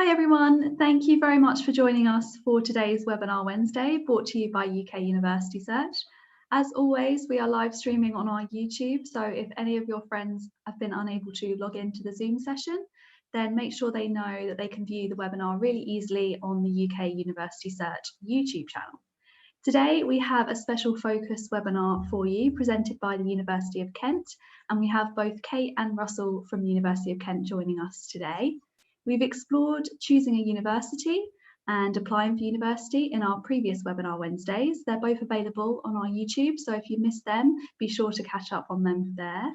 Hi everyone, thank you very much for joining us for today's Webinar Wednesday, brought to you by UK University Search. As always, we are live streaming on our YouTube, so if any of your friends have been unable to log into the Zoom session, then make sure they know that they can view the webinar really easily on the UK University Search YouTube channel. Today we have a special focus webinar for you presented by the University of Kent, and we have both Kate and Russell from the University of Kent joining us today. We've explored choosing a university and applying for university in our previous webinar Wednesdays. They're both available on our YouTube, so if you missed them, be sure to catch up on them there.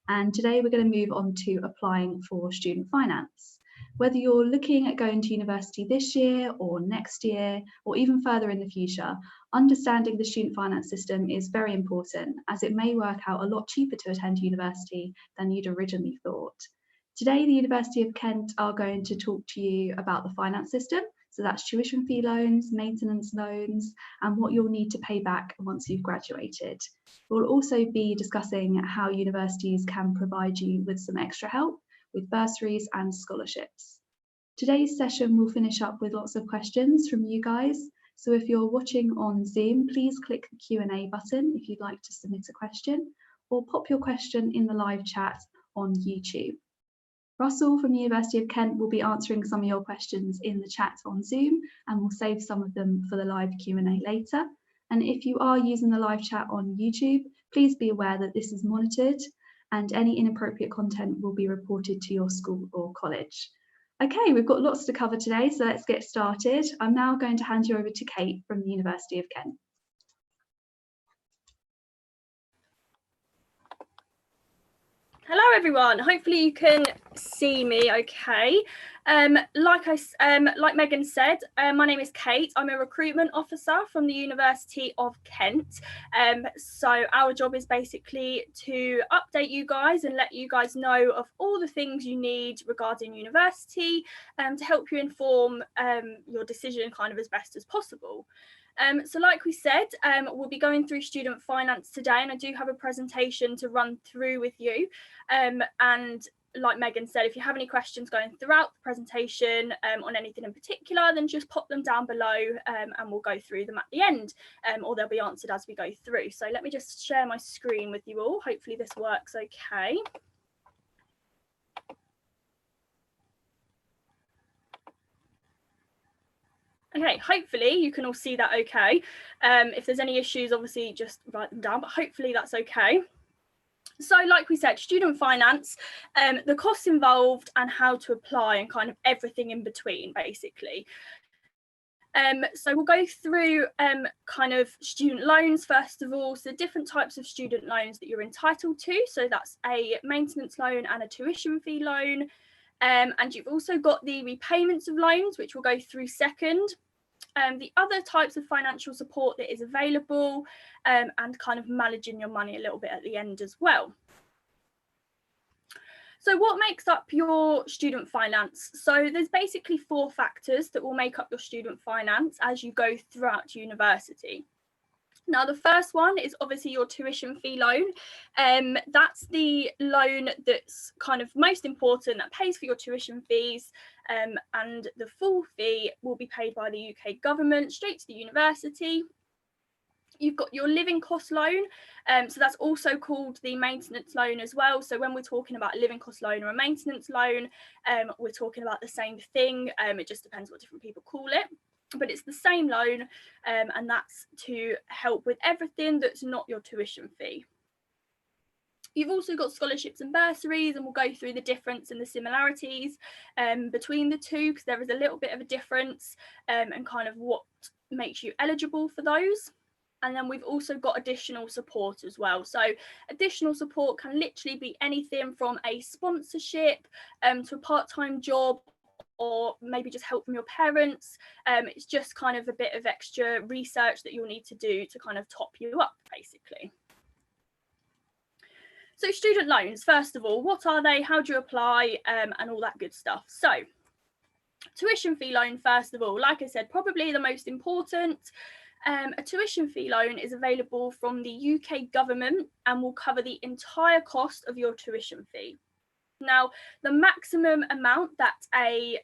And today we're going to move on to applying for student finance. Whether you're looking at going to university this year or next year, or even further in the future, understanding the student finance system is very important, as it may work out a lot cheaper to attend university than you'd originally thought. Today, the University of Kent are going to talk to you about the finance system. So that's tuition fee loans, maintenance loans, and what you'll need to pay back once you've graduated. We'll also be discussing how universities can provide you with some extra help with bursaries and scholarships. Today's session will finish up with lots of questions from you guys. So if you're watching on Zoom, please click the Q&A button if you'd like to submit a question, or pop your question in the live chat on YouTube. Russell from the University of Kent will be answering some of your questions in the chat on Zoom, and we'll save some of them for the live Q&A later. And if you are using the live chat on YouTube, please be aware that this is monitored and any inappropriate content will be reported to your school or college. Okay, we've got lots to cover today, so let's get started. I'm now going to hand you over to Kate from the University of Kent. Hello everyone, hopefully you can see me okay. Like Megan said, my name is Kate. I'm a recruitment officer from the University of Kent. So our job is basically to update you guys and let you guys know of all the things you need regarding university to help you inform your decision kind of as best as possible. So like we said, we'll be going through student finance today, and I do have a presentation to run through with you. And like Megan said, if you have any questions going throughout the presentation on anything in particular, then just pop them down below and we'll go through them at the end, or they'll be answered as we go through. So let me just share my screen with you all. Hopefully this works okay. Okay, hopefully you can all see that okay. If there's any issues, obviously just write them down, but hopefully that's okay. So like we said, student finance, the costs involved and how to apply and kind of everything in between, basically. So we'll go through kind of student loans first of all. So different types of student loans that you're entitled to. So that's a maintenance loan and a tuition fee loan. And you've also got the repayments of loans, which we'll go through second. The other types of financial support that is available and kind of managing your money a little bit at the end as well. So what makes up your student finance? So there's basically 4 factors that will make up your student finance as you go throughout university. Now, the first one is obviously your tuition fee loan. That's the loan that's kind of most important, that pays for your tuition fees, and the full fee will be paid by the UK government straight to the university. You've got your living cost loan, so that's also called the maintenance loan as well. So when we're talking about a living cost loan or a maintenance loan, we're talking about the same thing. It just depends what different people call it. But it's the same loan, and that's to help with everything that's not your tuition fee. You've also got scholarships and bursaries, and we'll go through the difference and the similarities between the two, because there is a little bit of a difference and kind of what makes you eligible for those. And then we've also got additional support as well. So additional support can literally be anything from a sponsorship to a part-time job, or maybe just help from your parents. It's just kind of a bit of extra research that you'll need to do to kind of top you up, basically. So student loans, first of all, what are they? How do you apply? And all that good stuff. So tuition fee loan, first of all, like I said, probably the most important. A tuition fee loan is available from the UK government and will cover the entire cost of your tuition fee. Now, the maximum amount that a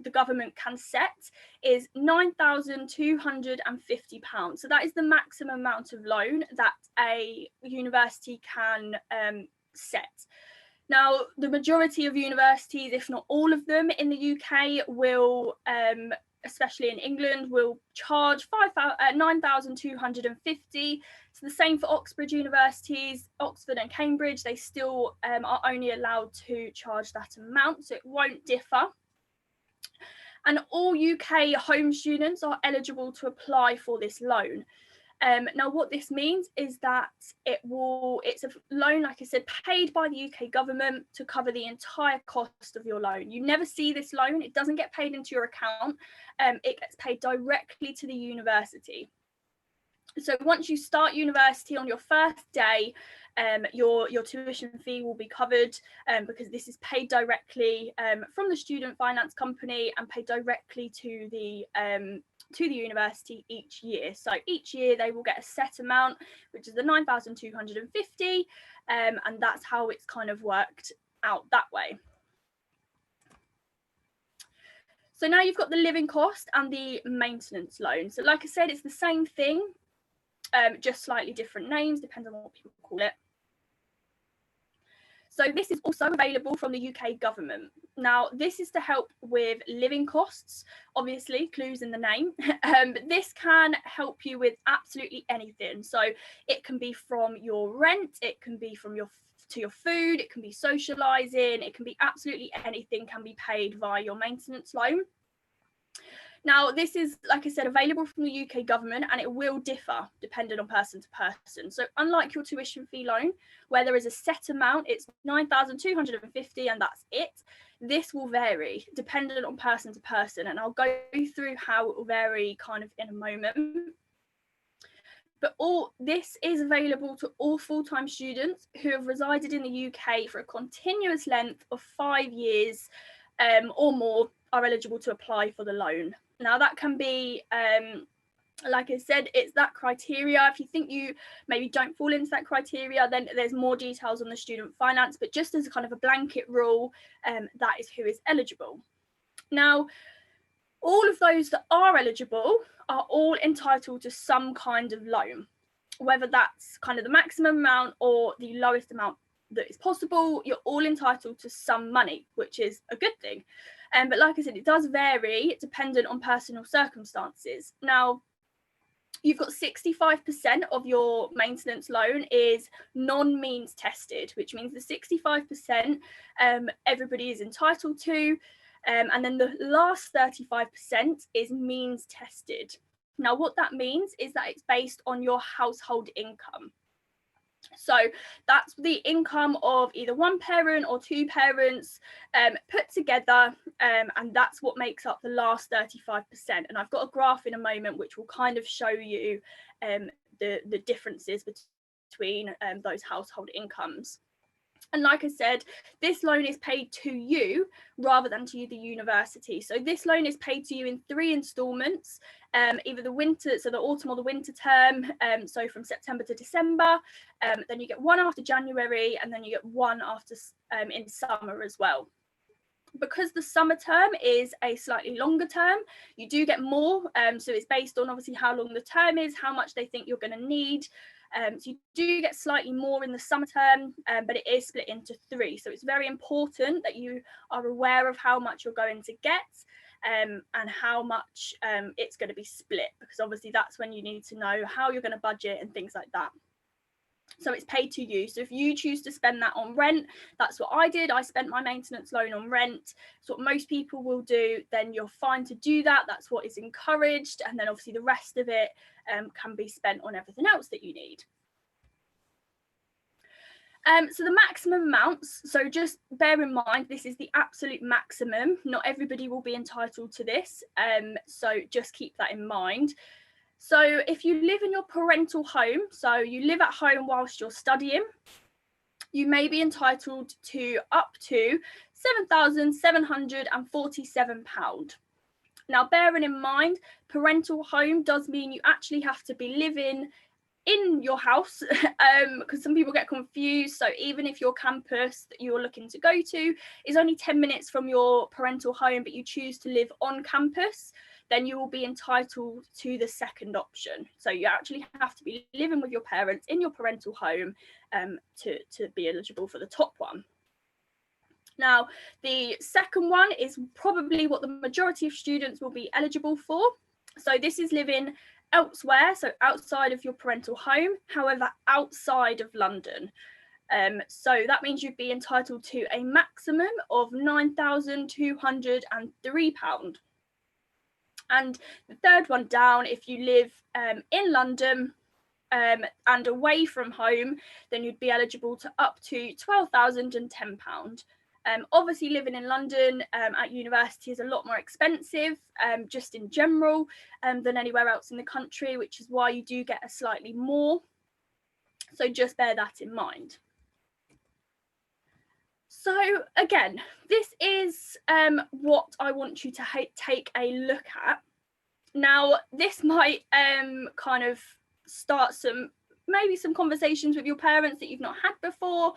the government can set is £9,250. So that is the maximum amount of loan that a university can set. Now, the majority of universities, if not all of them in the UK, will, especially in England, will charge 9,250. So the same for Oxford universities, Oxford and Cambridge, they still are only allowed to charge that amount, so it won't differ. And all UK home students are eligible to apply for this loan. Now, what this means is that it's a loan, like I said, paid by the UK government to cover the entire cost of your loan. You never see this loan, it doesn't get paid into your account, it gets paid directly to the university. So once you start university on your first day, your tuition fee will be covered because this is paid directly from the student finance company and paid directly to the university each year. So each year they will get a set amount, which is the 9,250, and that's how it's kind of worked out that way. So now you've got the living cost and the maintenance loan. So like I said, it's the same thing, just slightly different names, depending on what people call it. So this is also available from the UK government. Now, this is to help with living costs, obviously, clues in the name. But this can help you with absolutely anything. So it can be from your rent, it can be from your food, it can be socialising, it can be absolutely anything can be paid via your maintenance loan. Now, this is, like I said, available from the UK government, and it will differ depending on person to person. So unlike your tuition fee loan, where there is a set amount, it's 9,250 and that's it. This will vary depending on person to person, and I'll go through how it will vary kind of in a moment. But all this is available to all full-time students who have resided in the UK for a continuous length of 5 years or more are eligible to apply for the loan. Now that can be, like I said, it's that criteria. If you think you maybe don't fall into that criteria, then there's more details on the student finance, but just as a kind of a blanket rule, that is who is eligible. Now, all of those that are eligible are all entitled to some kind of loan, whether that's kind of the maximum amount or the lowest amount that is possible. You're all entitled to some money, which is a good thing. But like I said, it does vary dependent on personal circumstances. Now, you've got 65% of your maintenance loan is non-means tested, which means the 65% everybody is entitled to. And then the last 35% is means tested. Now, what that means is that it's based on your household income. So that's the income of either one parent or two parents put together, and that's what makes up the last 35%. And I've got a graph in a moment which will kind of show you the differences between those household incomes. And like I said, this loan is paid to you rather than to the university. So this loan is paid to you in 3 instalments, either the winter, so the autumn or the winter term, so from September to December, then you get one after January, and then you get one after in summer as well. Because the summer term is a slightly longer term, you do get more. So it's based on obviously how long the term is, how much they think you're going to need. So you do get slightly more in the summer term, but it is split into 3. So it's very important that you are aware of how much you're going to get and how much it's going to be split, because obviously that's when you need to know how you're going to budget and things like that. So it's paid to you. So if you choose to spend that on rent, that's what I did. I spent my maintenance loan on rent. It's what most people will do. Then you're fine to do that. That's what is encouraged. And then obviously the rest of it can be spent on everything else that you need. So the maximum amounts, so just bear in mind, this is the absolute maximum. Not everybody will be entitled to this. So just keep that in mind. So if you live in your parental home, so you live at home whilst you're studying, you may be entitled to up to £7,747. Now, bearing in mind, parental home does mean you actually have to be living in your house, because some people get confused. So even if your campus that you're looking to go to is only 10 minutes from your parental home, but you choose to live on campus, then you will be entitled to the second option. So you actually have to be living with your parents in your parental home to be eligible for the top one. Now, the second one is probably what the majority of students will be eligible for. So this is living elsewhere, so outside of your parental home, however, outside of London. So that means you'd be entitled to a maximum of £9,203. And the third one down, if you live in London and away from home, then you'd be eligible to up to £12,010. Obviously, living in London at university is a lot more expensive, just in general, than anywhere else in the country, which is why you do get a slightly more. So just bear that in mind. So again, this is what I want you to take a look at. Now, this might kind of start maybe some conversations with your parents that you've not had before,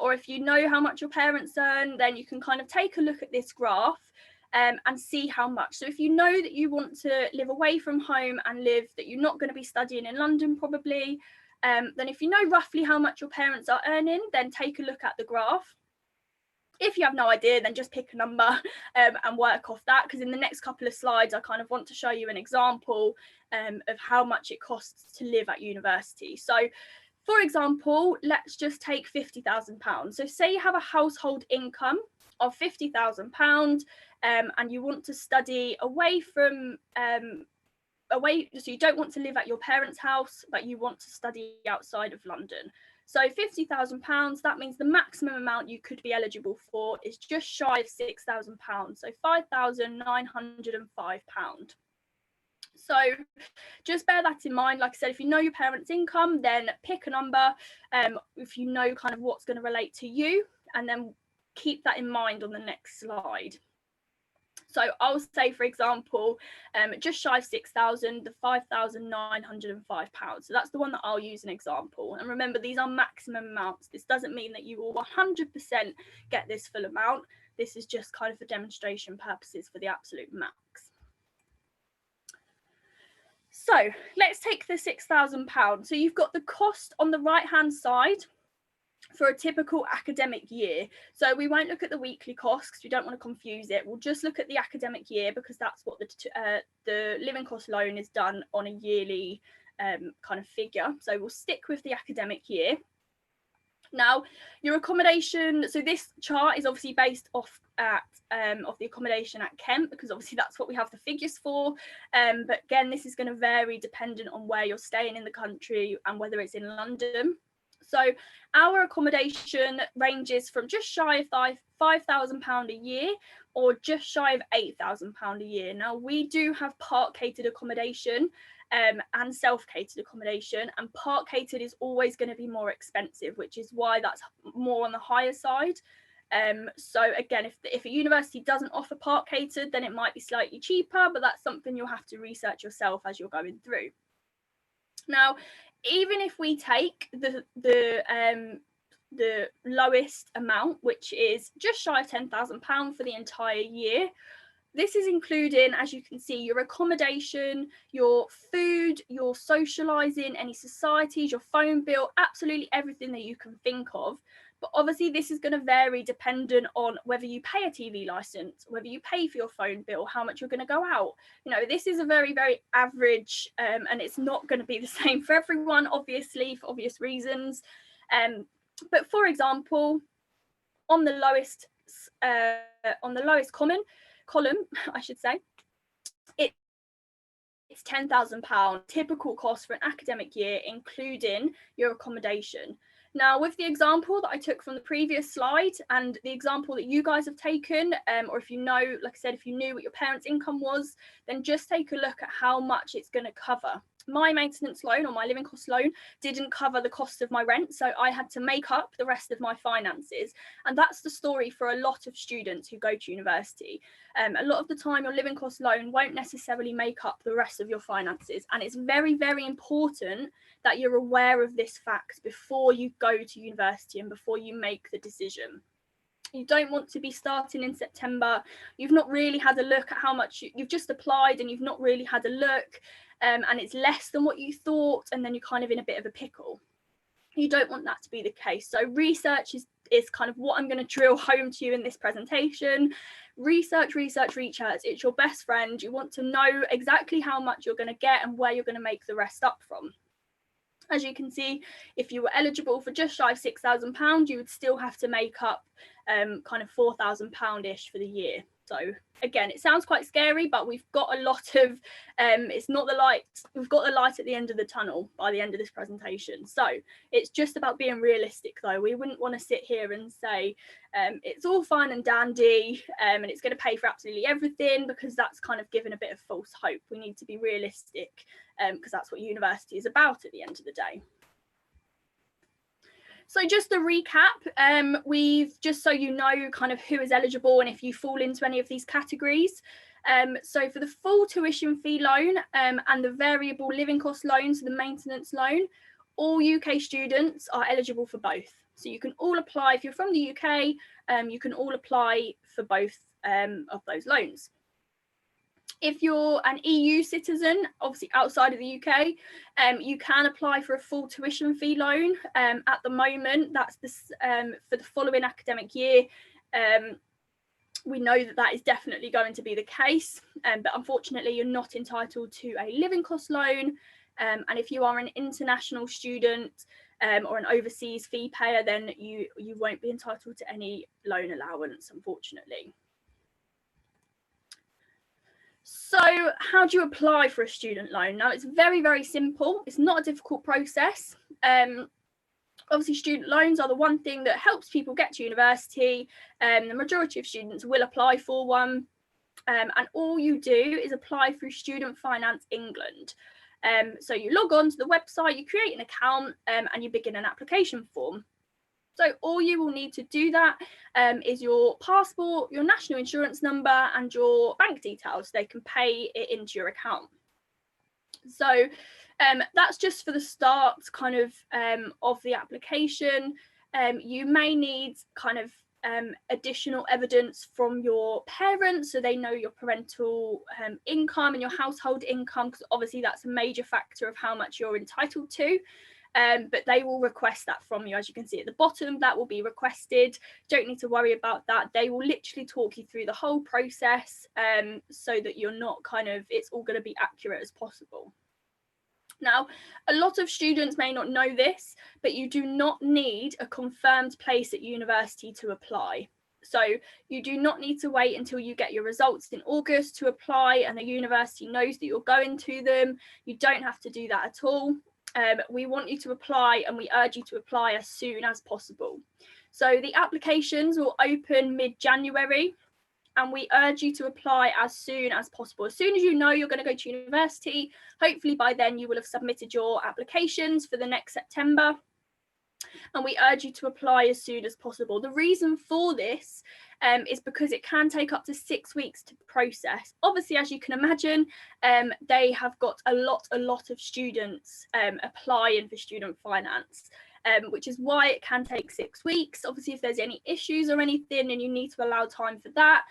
or if you know how much your parents earn, then you can kind of take a look at this graph and see how much. So if you know that you want to live away from home and that you're not going to be studying in London probably, then if you know roughly how much your parents are earning, then take a look at the graph. If you have no idea, then just pick a number and work off that, because in the next couple of slides, I kind of want to show you an example of how much it costs to live at university. So, for example, let's just take £50,000. So say you have a household income of £50,000 and you want to study away from, so you don't want to live at your parents' house, but you want to study outside of London. So £50,000, that means the maximum amount you could be eligible for is just shy of £6,000, so £5,905. So just bear that in mind. Like I said, if you know your parents' income, then pick a number. If you know kind of what's going to relate to you, and then keep that in mind on the next slide. So I'll say, for example, just shy of 6,000, the £5,905. So that's the one that I'll use an example. And remember, these are maximum amounts. This doesn't mean that you will 100% get this full amount. This is just kind of for demonstration purposes for the absolute max. So let's take the £6,000. So you've got the cost on the right-hand side for a typical academic year. So we won't look at the weekly costs because we don't want to confuse it. We'll just look at the academic year, because that's what the living cost loan is done on a yearly kind of figure. So we'll stick with the academic year. Now, your accommodation, so this chart is obviously based off of the accommodation at Kent, because obviously that's what we have the figures for. But again, this is going to vary dependent on where you're staying in the country and whether it's in London. So our accommodation ranges from just shy of £5,000 a year, or just shy of £8,000 a year. Now, we do have park catered accommodation and self-catered accommodation, and park catered is always going to be more expensive, which is why that's more on the higher side. So again, if a university doesn't offer park catered, then it might be slightly cheaper, but that's something you'll have to research yourself as you're going through. Now, even if we take the lowest amount, which is just shy of £10,000 for the entire year, this is including, as you can see, your accommodation, your food, your socialising, any societies, your phone bill, absolutely everything that you can think of. But obviously this is going to vary dependent on whether you pay a TV licence, whether you pay for your phone bill, how much you're going to go out. You know, this is a very, very average, and it's not going to be the same for everyone, obviously, for obvious reasons. But for example, on the lowest column, I should say, it's £10,000 typical cost for an academic year, including your accommodation. Now, with the example that I took from the previous slide and the example that you guys have taken, or if you know, like I said, if you knew what your parents' income was, then just take a look at how much it's going to cover. My maintenance loan or my living cost loan didn't cover the cost of my rent, so I had to make up the rest of my finances. And that's the story for a lot of students who go to university. A lot of the time, your living cost loan won't necessarily make up the rest of your finances. And it's very, very important that you're aware of this fact before you go to university and before you make the decision. You don't want to be starting in September. You've not really had a look at how much you've just applied and you've not really had a look, and it's less than what you thought, and then you're kind of in a bit of a pickle. You don't want that to be the case. So research is kind of what I'm going to drill home to you in this presentation. Research. It's your best friend. You want to know exactly how much you're going to get and where you're going to make the rest up from. As you can see, if you were eligible for just shy of £6,000, you would still have to make up kind of £4,000-ish for the year. So again, it sounds quite scary, but we've got a lot of, it's not the light, we've got the light at the end of the tunnel by the end of this presentation. So it's just about being realistic though. We wouldn't want to sit here and say it's all fine and dandy and it's going to pay for absolutely everything, because that's kind of given a bit of false hope. We need to be realistic because that's what university is about at the end of the day. So just to recap, we've, just so you know kind of who is eligible and if you fall into any of these categories. So for the full tuition fee loan and the variable living cost loan, so the maintenance loan, all UK students are eligible for both. So you can all apply, if you're from the UK, you can all apply for both of those loans. If you're an EU citizen, obviously outside of the UK, you can apply for a full tuition fee loan. At the moment, that's this, for the following academic year. We know that that is definitely going to be the case, but unfortunately, you're not entitled to a living cost loan. And if you are an international student or an overseas fee payer, then you won't be entitled to any loan allowance, unfortunately. So how do you apply for a student loan? Now, it's very, very simple. It's not a difficult process. Obviously, student loans are the one thing that helps people get to university. The majority of students will apply for one. And all you do is apply through Student Finance England. So you log on to the website, you create an account and you begin an application form. So all you will need to do that is your passport, your national insurance number and your bank details. They can pay it into your account. So that's just for the start kind of the application. You may need kind of additional evidence from your parents, so they know your parental income and your household income, because obviously that's a major factor of how much you're entitled to. But they will request that from you. As you can see at the bottom, that will be requested. Don't need to worry about that. They will literally talk you through the whole process so that you're not kind of, it's all going to be accurate as possible. Now, a lot of students may not know this, but you do not need a confirmed place at university to apply. So you do not need to wait until you get your results in August to apply and the university knows that you're going to them. You don't have to do that at all. We want you to apply and we urge you to apply as soon as possible. So the applications will open mid-January and we urge you to apply as soon as possible. As soon as you know you're going to go to university, hopefully by then you will have submitted your applications for the next September. And we urge you to apply as soon as possible. The reason for this is because it can take up to 6 weeks to process. Obviously, as you can imagine, they have got a lot of students applying for student finance, which is why it can take 6 weeks. Obviously, if there's any issues or anything, then you need to allow time for that.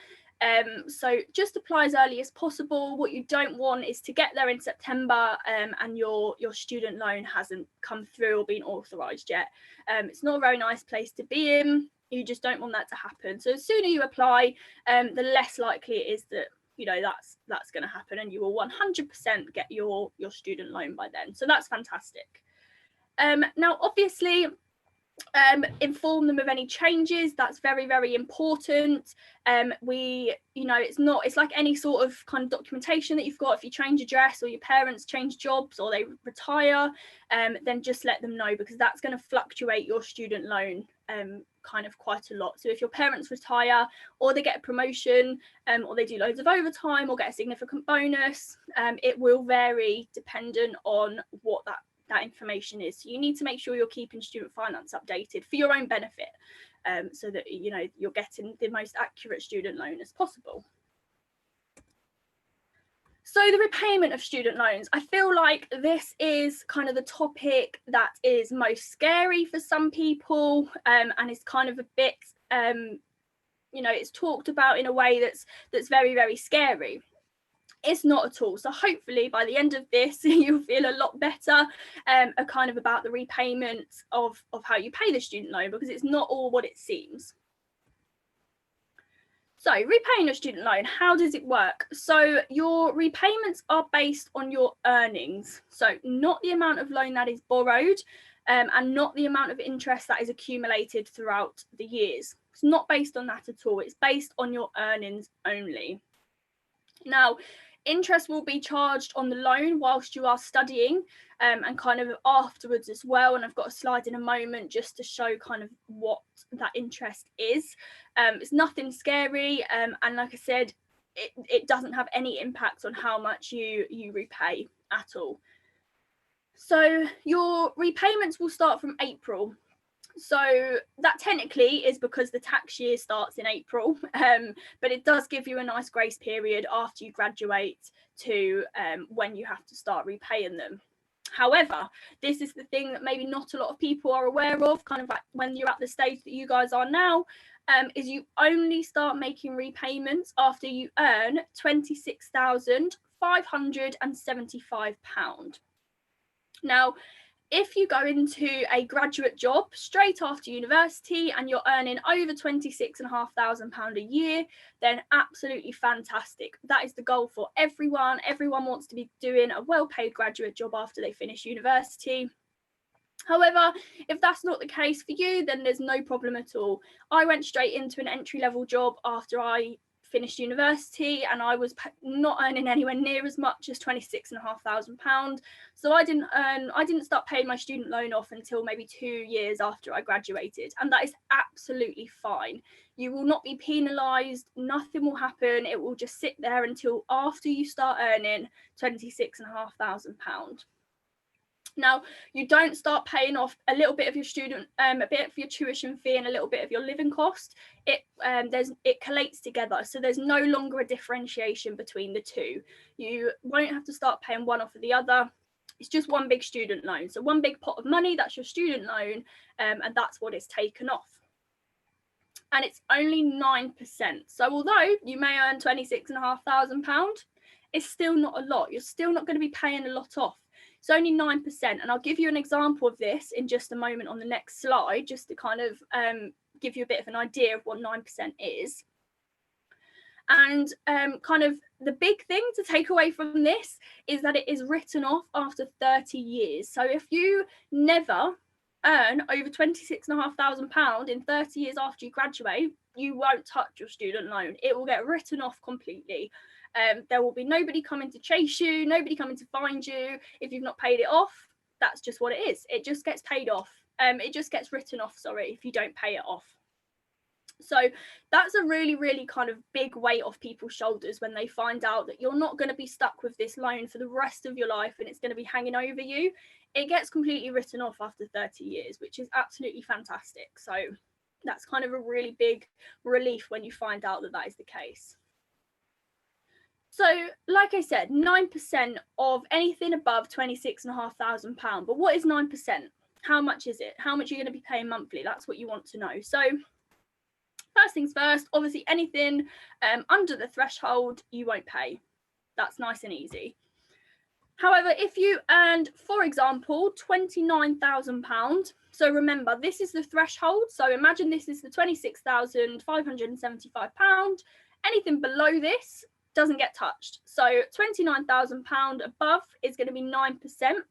So just apply as early as possible. What you don't want is to get there in September and your student loan hasn't come through or been authorised yet. It's not a very nice place to be in. You just don't want that to happen. So the sooner you apply, the less likely it is that that's going to happen, and you will 100% get your student loan by then. So that's fantastic. Now, obviously, Inform them of any changes. That's very, very important. It's like any sort of kind of documentation that you've got. If you change address or your parents change jobs or they retire, then just let them know, because that's going to fluctuate your student loan kind of quite a lot. So if your parents retire or they get a promotion, or they do loads of overtime or get a significant bonus, it will vary dependent on what that information is. So you need to make sure you're keeping student finance updated for your own benefit, so that you're getting the most accurate student loan as possible. So the repayment of student loans, I feel like this is kind of the topic that is most scary for some people, and is kind of a bit it's talked about in a way that's very, very scary. It's not at all. So hopefully by the end of this, you'll feel a lot better kind of about the repayment of how you pay the student loan, because it's not all what it seems. So repaying your student loan, how does it work? So your repayments are based on your earnings. So not the amount of loan that is borrowed, and not the amount of interest that is accumulated throughout the years. It's not based on that at all. It's based on your earnings only. Now, interest will be charged on the loan whilst you are studying, and kind of afterwards as well. And I've got a slide in a moment just to show kind of what that interest is. It's nothing scary, and like I said, it doesn't have any impact on how much you repay at all. So your repayments will start from April. So that technically is because the tax year starts in April, but it does give you a nice grace period after you graduate to when you have to start repaying them. However, this is the thing that maybe not a lot of people are aware of, kind of like when you're at the stage that you guys are now, is you only start making repayments after you earn £26,575. Now, if you go into a graduate job straight after university and you're earning over £26,500 a year, then absolutely fantastic. That is the goal for everyone. Everyone wants to be doing a well-paid graduate job after they finish university. However, if that's not the case for you, then there's no problem at all. I went straight into an entry-level job after I finished university, and I was not earning anywhere near as much as £26,500. So I didn't start paying my student loan off until maybe 2 years after I graduated, and that is absolutely fine. You will not be penalised, nothing will happen. It will just sit there until after you start earning £26,500. Now, you don't start paying off a little bit of your a bit of your tuition fee and a little bit of your living cost. It collates together, so there's no longer a differentiation between the two. You won't have to start paying one off of the other. It's just one big student loan. So one big pot of money, that's your student loan, and that's what is taken off. And it's only 9%. So although you may earn £26,500, it's still not a lot. You're still not going to be paying a lot off. It's only 9%, and I'll give you an example of this in just a moment on the next slide, just to kind of give you a bit of an idea of what 9% is. And kind of the big thing to take away from this is that it is written off after 30 years. So if you never earn over £26,500 in 30 years after you graduate, you won't touch your student loan. It will get written off completely. There will be nobody coming to chase you, nobody coming to find you if you've not paid it off. That's just what it is. It just gets paid off. It just gets written off, sorry, if you don't pay it off. So that's a really, really kind of big weight off people's shoulders when they find out that you're not going to be stuck with this loan for the rest of your life and it's going to be hanging over you. It gets completely written off after 30 years, which is absolutely fantastic. So that's kind of a really big relief when you find out that that is the case. So, like I said, 9% of anything above £26,500. But what is 9%? How much is it? How much are you going to be paying monthly? That's what you want to know. So, first things first, obviously anything under the threshold, you won't pay. That's nice and easy. However, if you earned, for example, £29,000, so remember, this is the threshold. So imagine this is the £26,575. Anything below this doesn't get touched. So £29,000 above is going to be 9%,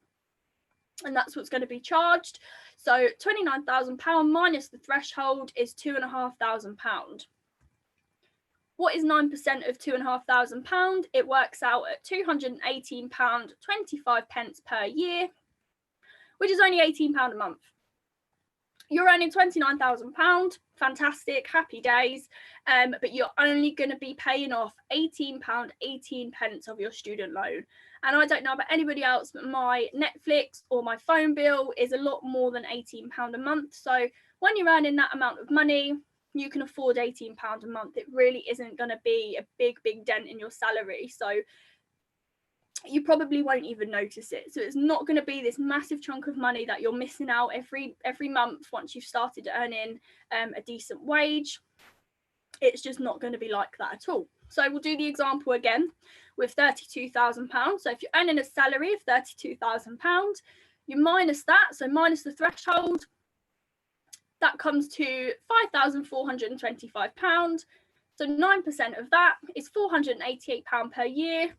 and that's what's going to be charged. So £29,000 minus the threshold is £2,500. What is 9% of £2,500? It works out at £218.25 per year, which is only £18 a month. You're earning £29,000, fantastic, happy days, but you're only going to be paying off £18.18 of your student loan. And I don't know about anybody else, but my Netflix or my phone bill is a lot more than £18 a month. So when you're earning that amount of money, you can afford £18 a month. It really isn't going to be a big dent in your salary. So you probably won't even notice it. So it's not going to be this massive chunk of money that you're missing out every month once you've started earning a decent wage. It's just not going to be like that at all. So we'll do the example again with £32,000. So if you're earning a salary of £32,000, you minus that, so minus the threshold, that comes to £5,425. So 9% of that is £488 per year,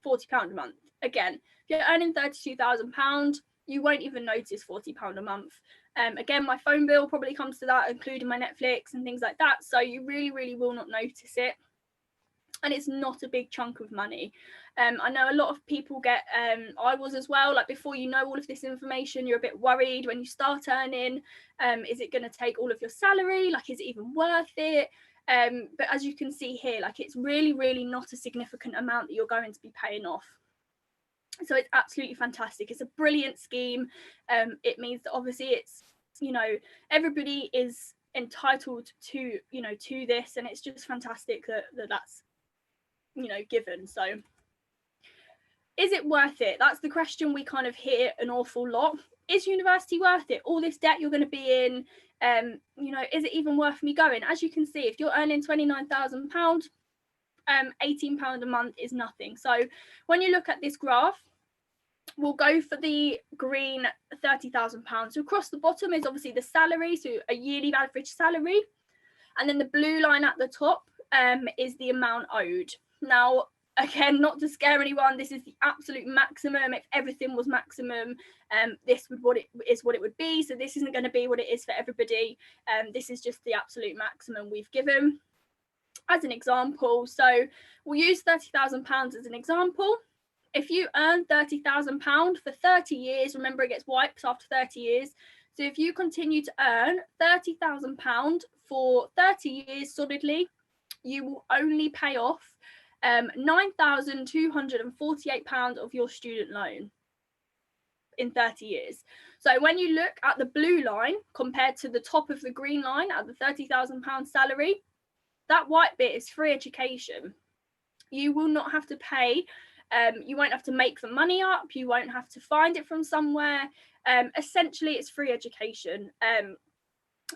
£40 a month. Again, if you're earning £32,000, you won't even notice £40 a month. Again, my phone bill probably comes to that, including my Netflix and things like that. So you really will not notice it. And it's not a big chunk of money. I know a lot of people get, I was as well, like before you know all of this information, you're a bit worried when you start earning. Is it going to take all of your salary? Like, is it even worth it? But as you can see here, like it's really not a significant amount that you're going to be paying off. So it's absolutely fantastic. It's a brilliant scheme. It means that obviously it's, you know, everybody is entitled to, you know, to this, and it's just fantastic that's, you know, given. So is it worth it? That's the question we kind of hear an awful lot. Is university worth it? All this debt you're going to be in, you know, is it even worth me going? As you can see, if you're earning £29,000, £18 a month is nothing. So when you look at this graph, we'll go for the green £30,000. So across the bottom is obviously the salary, so a yearly average salary. And then the blue line at the top is the amount owed. Now, again, not to scare anyone, this is the absolute maximum. If everything was maximum, this would what it would be. So this isn't going to be what it is for everybody. This is just the absolute maximum we've given as an example. So we'll use £30,000 as an example. If you earn £30,000 for 30 years, remember it gets wiped after 30 years. So if you continue to earn £30,000 for 30 years solidly, you will only pay off £9,248 of your student loan in 30 years. So when you look at the blue line compared to the top of the green line at the £30,000 salary, that white bit is free education. You will not have to pay. You won't have to make the money up. You won't have to find it from somewhere. Essentially, it's free education.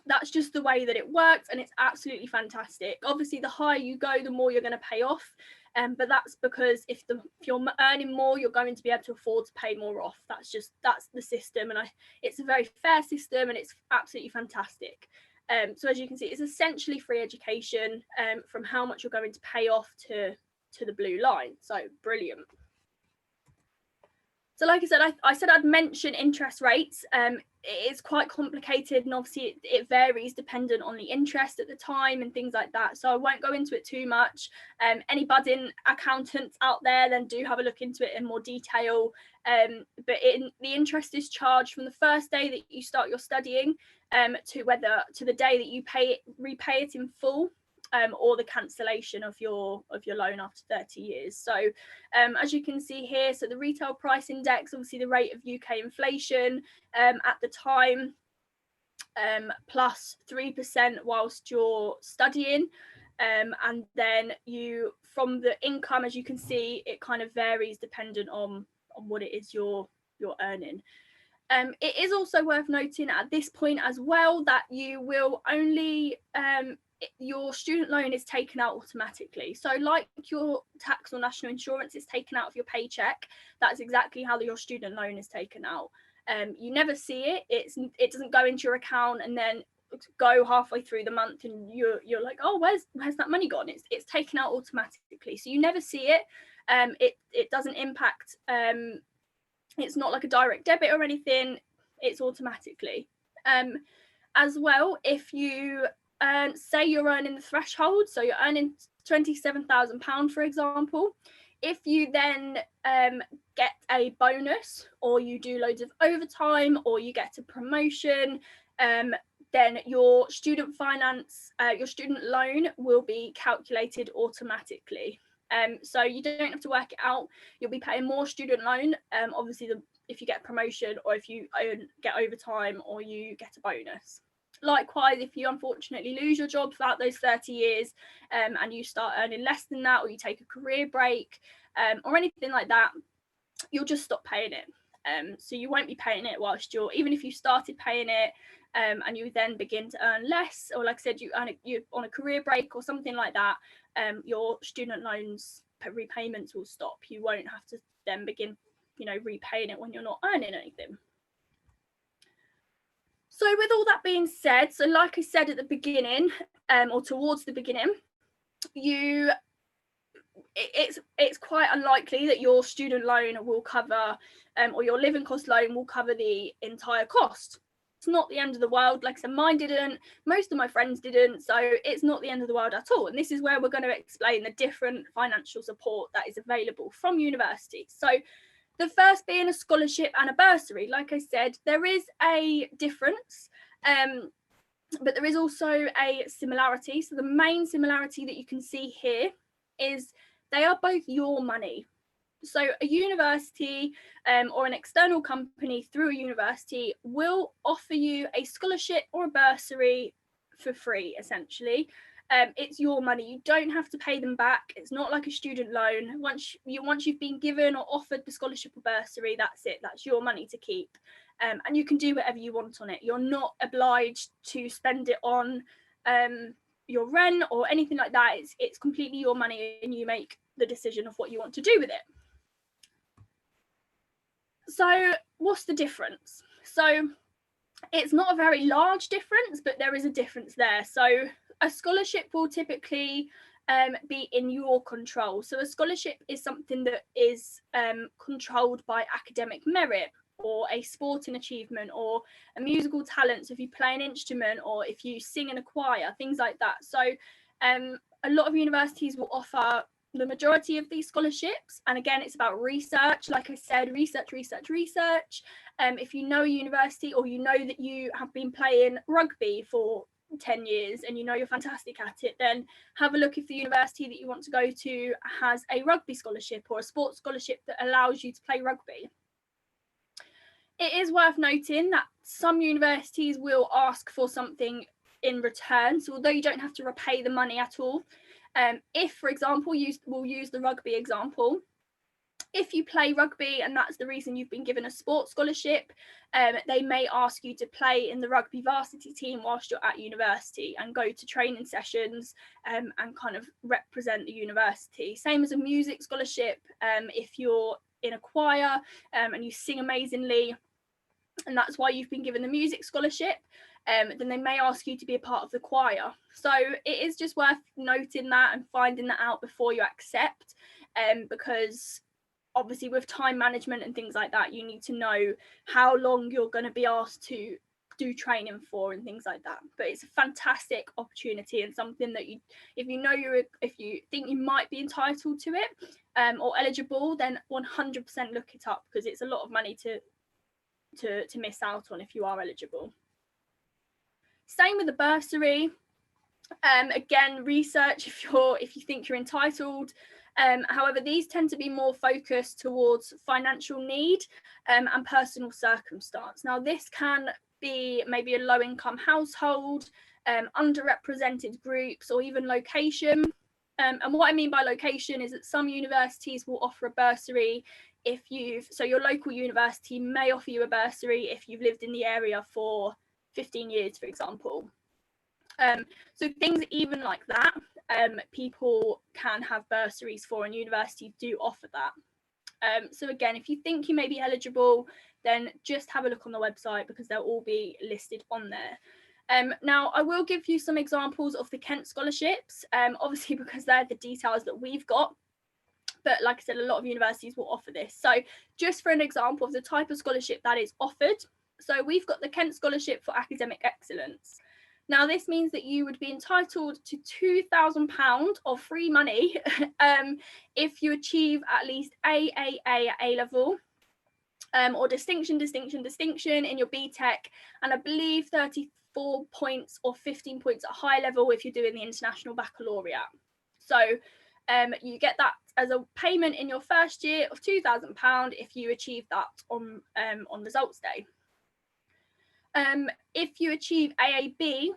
That's just the way that it works, and it's absolutely fantastic. Obviously, the higher you go, the more you're going to pay off. But that's because if you're earning more, you're going to be able to afford to pay more off. That's the system, and it's a very fair system, and it's absolutely fantastic. So as you can see, it's essentially free education from how much you're going to pay off to the blue line. So brilliant. So like I said, I said I'd mention interest rates. It is quite complicated, and obviously it varies dependent on the interest at the time and things like that. So I won't go into it too much. Any budding accountants out there, then do have a look into it in more detail. But the interest is charged from the first day that you start your studying to the day that you repay it in full. Or the cancellation of your loan after 30 years. So as you can see here, so the retail price index, obviously the rate of UK inflation at the time, plus 3% whilst you're studying. And then from the income, as you can see, it kind of varies dependent on what it is you're earning. It is also worth noting at this point as well that you will only your student loan is taken out automatically. So like your tax or national insurance is taken out of your paycheck, that's exactly how your student loan is taken out. You never see it. It doesn't go into your account and then go halfway through the month and you're like, oh, where's that money gone? It's taken out automatically. So you never see it. It doesn't impact, it's not like a direct debit or anything. It's automatically. As well, if you say you're earning the threshold, so you're earning £27,000, for example, if you then get a bonus, or you do loads of overtime, or you get a promotion, then your student finance, your student loan will be calculated automatically. So you don't have to work it out. You'll be paying more student loan, obviously, if you get a promotion, or if you get overtime, or you get a bonus. Likewise, if you unfortunately lose your job throughout those 30 years and you start earning less than that, or you take a career break or anything like that, you'll just stop paying it. So you won't be paying it whilst even if you started paying it and you then begin to earn less, or like I said, you're on a career break or something like that, your student loans repayments will stop. You won't have to then begin, repaying it when you're not earning anything. So with all that being said, so like I said at the beginning, or towards the beginning, it's quite unlikely that your student loan will cover, or your living cost loan will cover the entire cost. It's not the end of the world. Like I said, mine didn't, most of my friends didn't, so it's not the end of the world at all. And this is where we're going to explain the different financial support that is available from university. So the first being a scholarship and a bursary. Like I said, there is a difference, but there is also a similarity. So the main similarity that you can see here is they are both your money. So a university or an external company through a university will offer you a scholarship or a bursary for free, essentially. It's your money. You don't have to pay them back. It's not like a student loan. Once you've been given or offered the scholarship or bursary, that's it. That's your money to keep. And you can do whatever you want on it. You're not obliged to spend it on your rent or anything like that. It's completely your money, and you make the decision of what you want to do with it. So what's the difference? So it's not a very large difference, but there is a difference there. So a scholarship will typically be in your control. So a scholarship is something that is controlled by academic merit, or a sporting achievement, or a musical talent. So if you play an instrument, or if you sing in a choir, things like that. So a lot of universities will offer the majority of these scholarships. And again, it's about research. Like I said, research. If you know a university, or you know that you have been playing rugby for 10 years and you know you're fantastic at it, then have a look if the university that you want to go to has a rugby scholarship or a sports scholarship that allows you to play rugby. It is worth noting that some universities will ask for something in return. So although you don't have to repay the money at all, if, for example, we'll use the rugby example, if you play rugby and that's the reason you've been given a sports scholarship, they may ask you to play in the rugby varsity team whilst you're at university, and go to training sessions and kind of represent the university. Same as a music scholarship. If you're in a choir and you sing amazingly, and that's why you've been given the music scholarship, then they may ask you to be a part of the choir. So it is just worth noting that and finding that out before you accept, because obviously with time management and things like that, you need to know how long you're going to be asked to do training for and things like that. But it's a fantastic opportunity, and something that if you think you might be entitled to it or eligible, then 100% look it up, because it's a lot of money to miss out on if you are eligible. Same with the bursary. Again, research if you think you're entitled. However, these tend to be more focused towards financial need and personal circumstance. Now, this can be maybe a low-income household, underrepresented groups, or even location. And what I mean by location is that some universities will offer a bursary so your local university may offer you a bursary if you've lived in the area for 15 years, for example. So things even like that, people can have bursaries for, and universities do offer that. So again, if you think you may be eligible, then just have a look on the website, because they'll all be listed on there. Now, I will give you some examples of the Kent scholarships, obviously because they're the details that we've got. But like I said, a lot of universities will offer this. So just for an example of the type of scholarship that is offered. So we've got the Kent Scholarship for Academic Excellence. Now, this means that you would be entitled to £2,000 of free money if you achieve at least AAA at A-level, or distinction in your BTEC, and I believe 34 points or 15 points at high level if you're doing the International Baccalaureate. So you get that as a payment in your first year of £2,000 if you achieve that on results day. If you achieve AAB,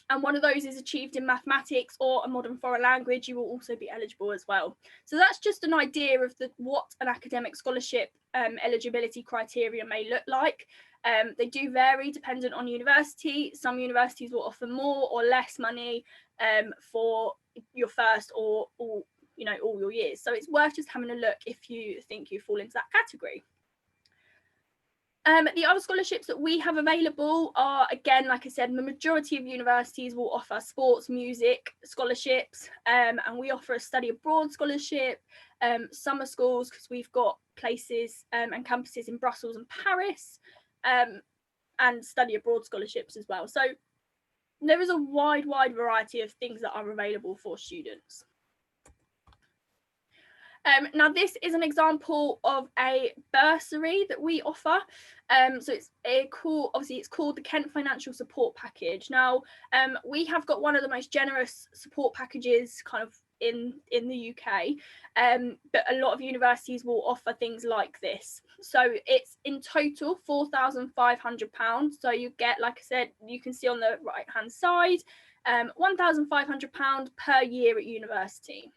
and one of those is achieved in mathematics or a modern foreign language, you will also be eligible as well. So that's just an idea of what an academic scholarship eligibility criteria may look like. They do vary dependent on university. Some universities will offer more or less money for your first or all your years. So it's worth just having a look if you think you fall into that category. The other scholarships that we have available are, again, like I said, the majority of universities will offer sports, music scholarships, and we offer a study abroad scholarship, summer schools, because we've got places and campuses in Brussels and Paris, and study abroad scholarships as well. So there is a wide variety of things that are available for students. Now, this is an example of a bursary that we offer. So it's it's called the Kent Financial Support Package. Now, we have got one of the most generous support packages kind of in the UK, but a lot of universities will offer things like this. So it's in total £4,500. So you get, like I said, you can see on the right hand side, £1,500 per year at university.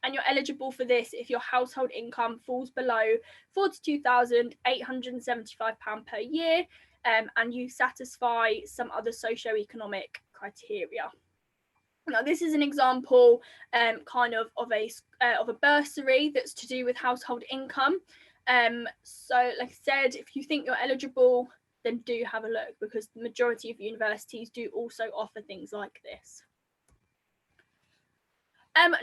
And you're eligible for this if your household income falls below £42,875 per year, and you satisfy some other socio-economic criteria. Now, this is an example kind of a bursary that's to do with household income. So like I said, if you think you're eligible, then do have a look, because the majority of universities do also offer things like this.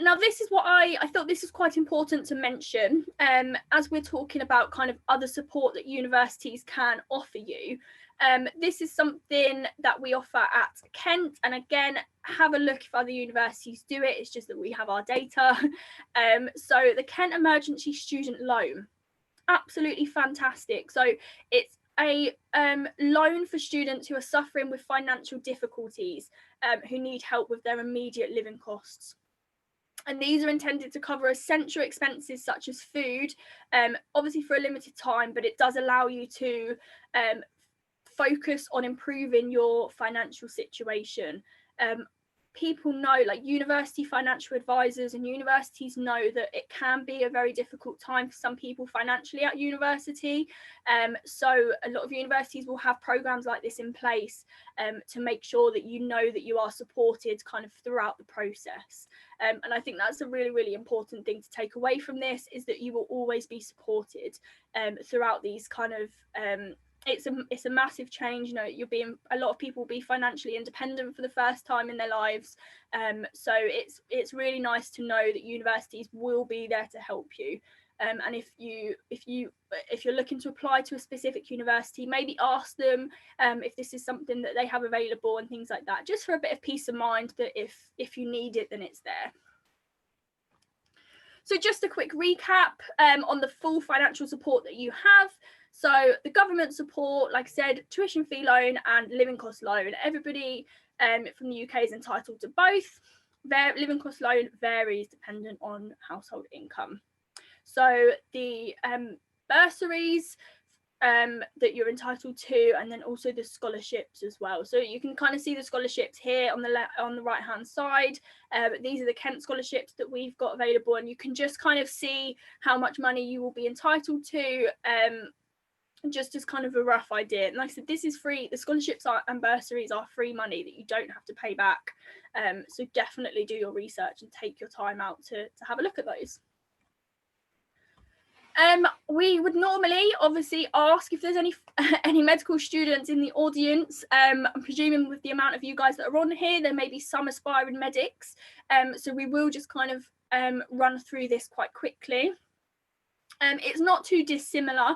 Now, this is what I thought this is quite important to mention, as we're talking about kind of other support that universities can offer you. This is something that we offer at Kent, and again, have a look if other universities do it. It's just that we have our data. So the Kent Emergency Student Loan, absolutely fantastic. So it's a loan for students who are suffering with financial difficulties, who need help with their immediate living costs. And these are intended to cover essential expenses such as food, obviously for a limited time, but it does allow you to focus on improving your financial situation. People know, like university financial advisors and universities know that it can be a very difficult time for some people financially at university. So a lot of universities will have programs like this in place to make sure that you know that you are supported kind of throughout the process. And I think that's a really important thing to take away from this, is that you will always be supported throughout these kind of it's a massive change. You know, a lot of people will be financially independent for the first time in their lives. So it's really nice to know that universities will be there to help you. And if you're looking to apply to a specific university, maybe ask them if this is something that they have available and things like that, just for a bit of peace of mind that if you need it, then it's there. So just a quick recap on the full financial support that you have. So the government support, like I said, tuition fee loan and living cost loan. Everybody from the UK is entitled to both. Their living cost loan varies dependent on household income. So the bursaries that you're entitled to, and then also the scholarships as well. So you can kind of see the scholarships here on the right hand side. But these are the Kent scholarships that we've got available, and you can just kind of see how much money you will be entitled to, just as kind of a rough idea. And like I said, this is free. The scholarships and bursaries are free money that you don't have to pay back. So definitely do your research and take your time out to have a look at those. We would normally obviously ask if there's any medical students in the audience. I'm presuming with the amount of you guys that are on here, there may be some aspiring medics. So we will just kind of run through this quite quickly. It's not too dissimilar.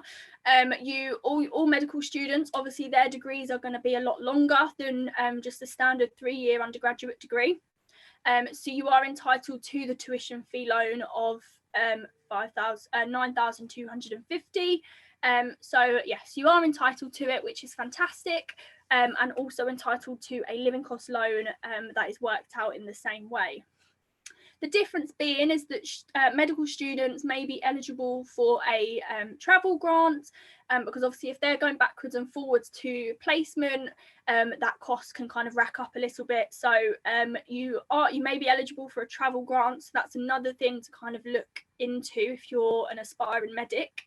All medical students, obviously their degrees are going to be a lot longer than just a standard 3-year undergraduate degree. So you are entitled to the tuition fee loan of 9,250. So yes, you are entitled to it, which is fantastic, and also entitled to a living cost loan that is worked out in the same way. The difference being is that medical students may be eligible for a travel grant, because obviously if they're going backwards and forwards to placement, that cost can kind of rack up a little bit. So you may be eligible for a travel grant. So that's another thing to kind of look into if you're an aspiring medic.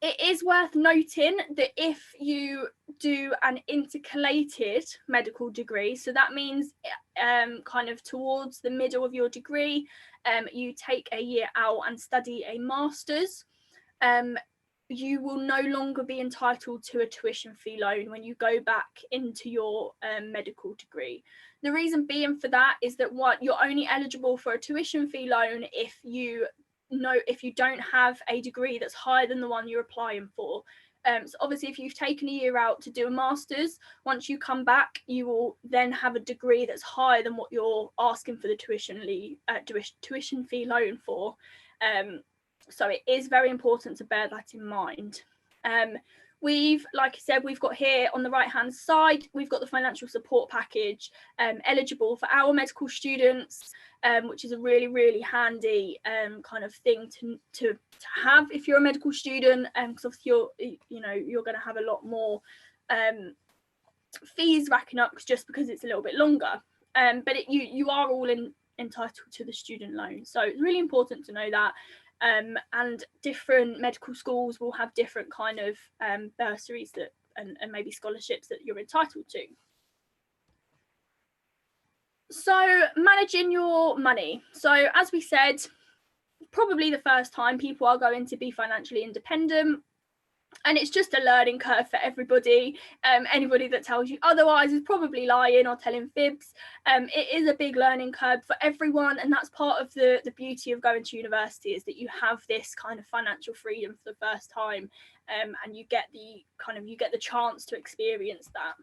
It is worth noting that if you do an intercalated medical degree, so that means kind of towards the middle of your degree, you take a year out and study a master's, you will no longer be entitled to a tuition fee loan when you go back into your medical degree. The reason being for that is that you're only eligible for a tuition fee loan if you don't have a degree that's higher than the one you're applying for. So obviously if you've taken a year out to do a master's, once you come back you will then have a degree that's higher than what you're asking for the tuition fee loan for. So it is very important to bear that in mind. Like I said, we've got here on the right hand side, we've got the financial support package eligible for our medical students, which is a really, really handy kind of thing to have if you're a medical student, because obviously you're going to have a lot more fees racking up just because it's a little bit longer. But you are all entitled to the student loan, so it's really important to know that. And different medical schools will have different kind of bursaries and maybe scholarships that you're entitled to. So managing your money. So as we said, probably the first time people are going to be financially independent, and it's just a learning curve for everybody. Anybody that tells you otherwise is probably lying or telling fibs. It is a big learning curve for everyone, and that's part of the beauty of going to university, is that you have this kind of financial freedom for the first time, and you get the chance to experience that.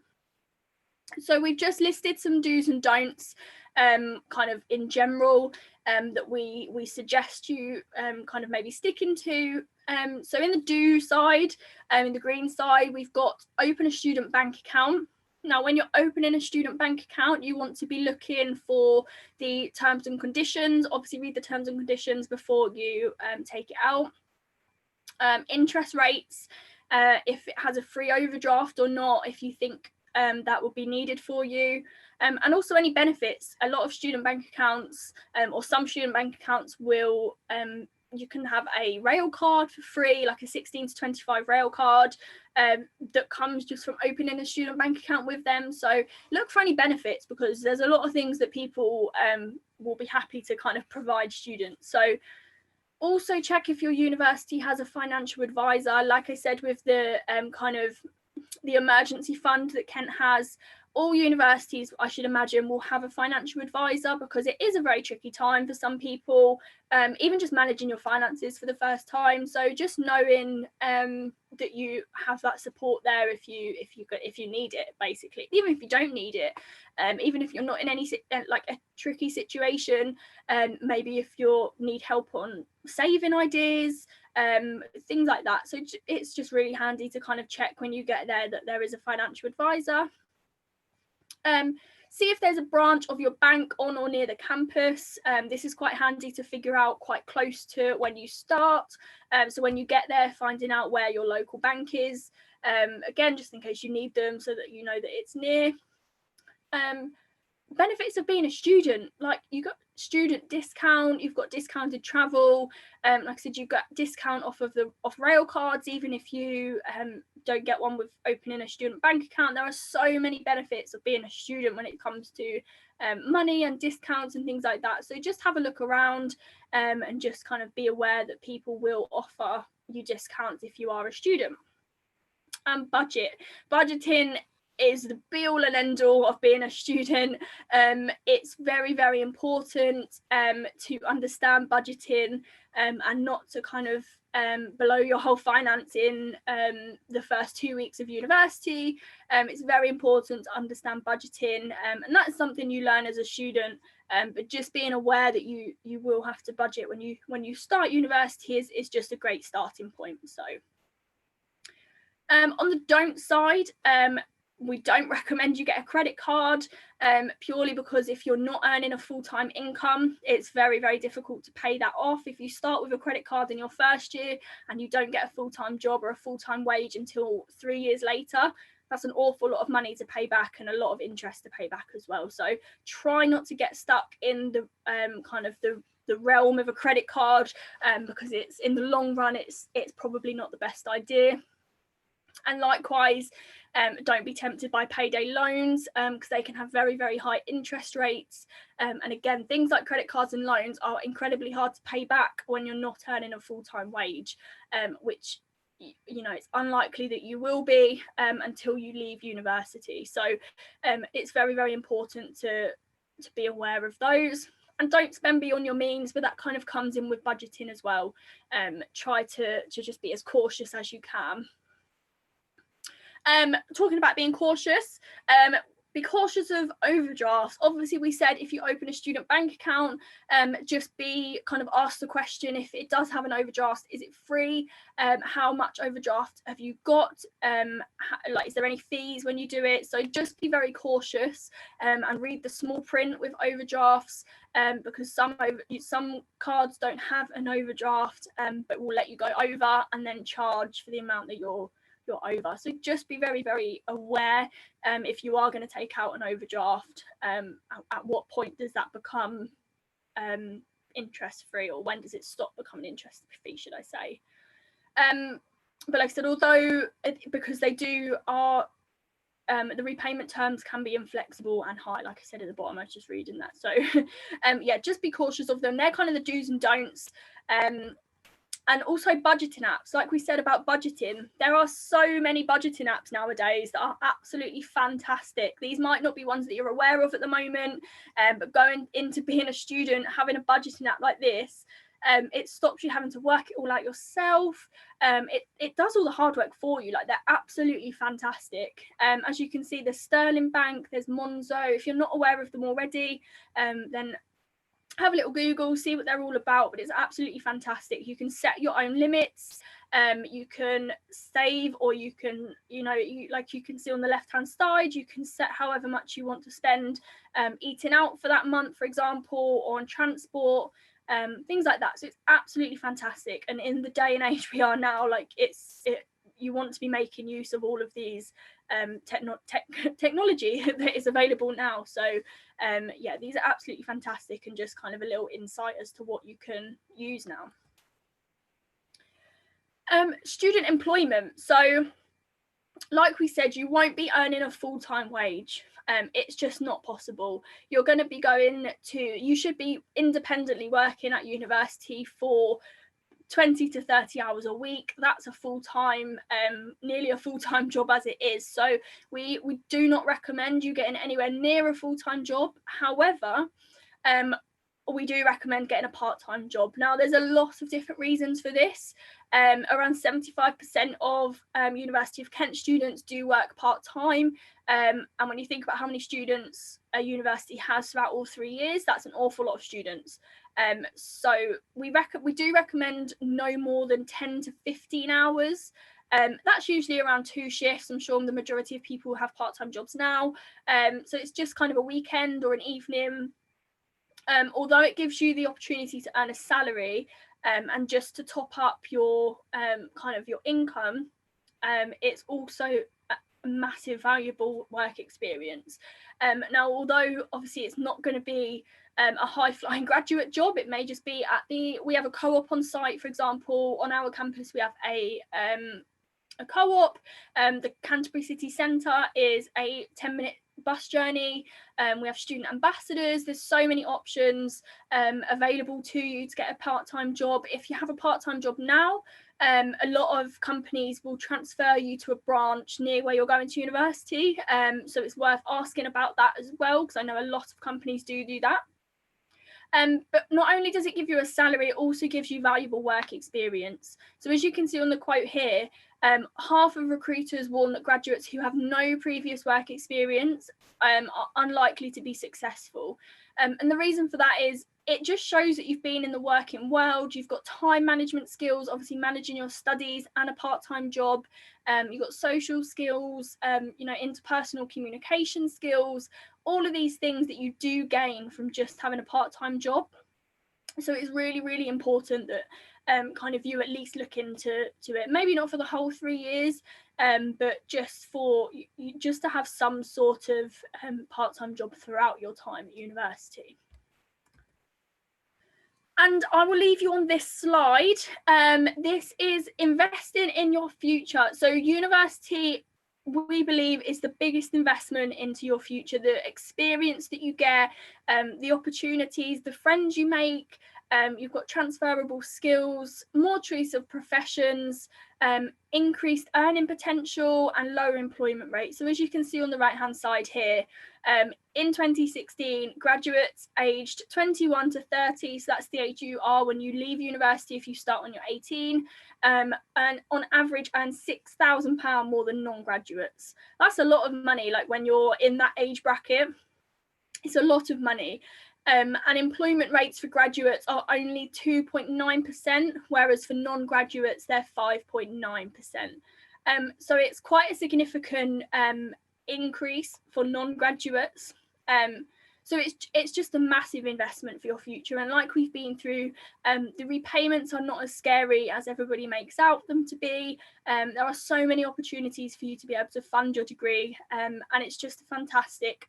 So we've just listed some do's and don'ts, kind of in general, that we suggest you kind of maybe sticking to. So in the do side, in the green side, we've got open a student bank account. Now, when you're opening a student bank account, you want to be looking for the terms and conditions. Obviously, read the terms and conditions before you take it out. Interest rates, if it has a free overdraft or not, if you think that would be needed for you, and also any benefits. A lot of student bank accounts, or some student bank accounts will, you can have a rail card for free, like a 16 to 25 rail card, that comes just from opening a student bank account with them. So look for any benefits, because there's a lot of things that people will be happy to kind of provide students. So also check if your university has a financial advisor. Like I said, with the kind of the emergency fund that Kent has, all universities, I should imagine, will have a financial advisor, because it is a very tricky time for some people, even just managing your finances for the first time. So just knowing that you have that support there if you need it, basically. Even if you don't need it, even if you're not in any like a tricky situation, maybe if you need help on saving ideas, things like that. So it's just really handy to kind of check when you get there that there is a financial advisor. See if there's a branch of your bank on or near the campus. This is quite handy to figure out quite close to when you start. So when you get there, finding out where your local bank is, again, just in case you need them, so that you know that it's near. Benefits of being a student, like you got student discount, you've got discounted travel, like I said, you've got discount off rail cards, even if you don't get one with opening a student bank account. There are so many benefits of being a student when it comes to money and discounts and things like that. So just have a look around, and just kind of be aware that people will offer you discounts if you are a student. And budgeting is the be all and end all of being a student. It's very, very important to understand budgeting and not to kind of blow your whole finance in the first 2 weeks of university. It's very important to understand budgeting, and that's something you learn as a student. But just being aware that you will have to budget when you start university is just a great starting point. So on the don't side, we don't recommend you get a credit card purely because if you're not earning a full-time income, it's very, very difficult to pay that off. If you start with a credit card in your first year and you don't get a full-time job or a full-time wage until 3 years later, that's an awful lot of money to pay back and a lot of interest to pay back as well. So try not to get stuck in the kind of the realm of a credit card because it's in the long run, it's probably not the best idea. And likewise, don't be tempted by payday loans because they can have very, very high interest rates. And again, things like credit cards and loans are incredibly hard to pay back when you're not earning a full-time wage, which, you know, it's unlikely that you will be until you leave university. So it's very, very important to be aware of those. And don't spend beyond your means, but that kind of comes in with budgeting as well. Try to just be as cautious as you can. Talking about being cautious, be cautious of overdrafts. Obviously, we said if you open a student bank account, just be kind of asked the question, if it does have an overdraft, is it free? How much overdraft have you got? Like, is there any fees when you do it? So just be very cautious and read the small print with overdrafts, because some cards don't have an overdraft, but will let you go over and then charge for the amount that you're over. So just be very, very aware if you are going to take out an overdraft, at what point does that become interest free, or when does it stop becoming interest free, should I say. But like I said, although because they do are the repayment terms can be inflexible and high, like I said at the bottom, I was just reading that. So yeah, just be cautious of them. They're kind of the do's and don'ts. And also budgeting apps. Like we said about budgeting, there are so many budgeting apps nowadays that are absolutely fantastic. These might not be ones that you're aware of at the moment, but going into being a student, having a budgeting app like this, it stops you having to work it all out yourself. It does all the hard work for you. Like, they're absolutely fantastic. As you can see, there's Sterling Bank, there's Monzo. If you're not aware of them already, then have a little Google, see what they're all about, but it's absolutely fantastic. You can set your own limits, you can save, or you can, like you can see on the left hand side, you can set however much you want to spend eating out for that month, for example, or on transport, things like that. So it's absolutely fantastic. And in the day and age we are now, like you want to be making use of all of these technology that is available now. So yeah, these are absolutely fantastic, and just kind of a little insight as to what you can use now. Student employment. So like we said, you won't be earning a full-time wage. It's just not possible. You're going to be you should be independently working at university for 20 to 30 hours a week. That's a full-time, nearly a full-time job as it is. So we do not recommend you getting anywhere near a full-time job. However, we do recommend getting a part-time job. Now, there's a lot of different reasons for this. Around 75% of University of Kent students do work part-time. And when you think about how many students a university has throughout all 3 years, that's an awful lot of students. So we do recommend no more than 10 to 15 hours. That's usually around 2 shifts. I'm sure the majority of people have part-time jobs now. So it's just kind of a weekend or an evening. Although it gives you the opportunity to earn a salary and just to top up your kind of your income, it's also a massive valuable work experience. Now, although obviously it's not going to be a high-flying graduate job, it may just be we have a co-op on site, for example. On our campus we have a co-op. The Canterbury City Centre is a 10-minute bus journey. We have student ambassadors. There's so many options available to you to get a part-time job. If you have a part-time job now, A lot of companies will transfer you to a branch near where you're going to university. So it's worth asking about that as well, because I know a lot of companies do that. But not only does it give you a salary, it also gives you valuable work experience. So as you can see on the quote here, half of recruiters warn that graduates who have no previous work experience are unlikely to be successful. And the reason for that is it just shows that you've been in the working world, you've got time management skills, obviously managing your studies and a part-time job, you've got social skills, interpersonal communication skills, all of these things that you do gain from just having a part-time job. So it's really, really important that kind of you at least look into it, maybe not for the whole 3 years, but just to have some sort of part-time job throughout your time at university. And I will leave you on this slide. This is investing in your future. So university, we believe, is the biggest investment into your future. The experience that you get, the opportunities, the friends you make, you've got transferable skills, more choice of professions, increased earning potential and lower employment rates. So as you can see on the right hand side here, in 2016, graduates aged 21 to 30, so that's the age you are when you leave university if you start when you're 18, and on average earn £6,000 more than non-graduates. That's a lot of money, like when you're in that age bracket, it's a lot of money. And employment rates for graduates are only 2.9%, whereas for non-graduates, they're 5.9%. So it's quite a significant increase for non-graduates. So it's just a massive investment for your future. And like we've been through, the repayments are not as scary as everybody makes out them to be. There are so many opportunities for you to be able to fund your degree, and it's just a fantastic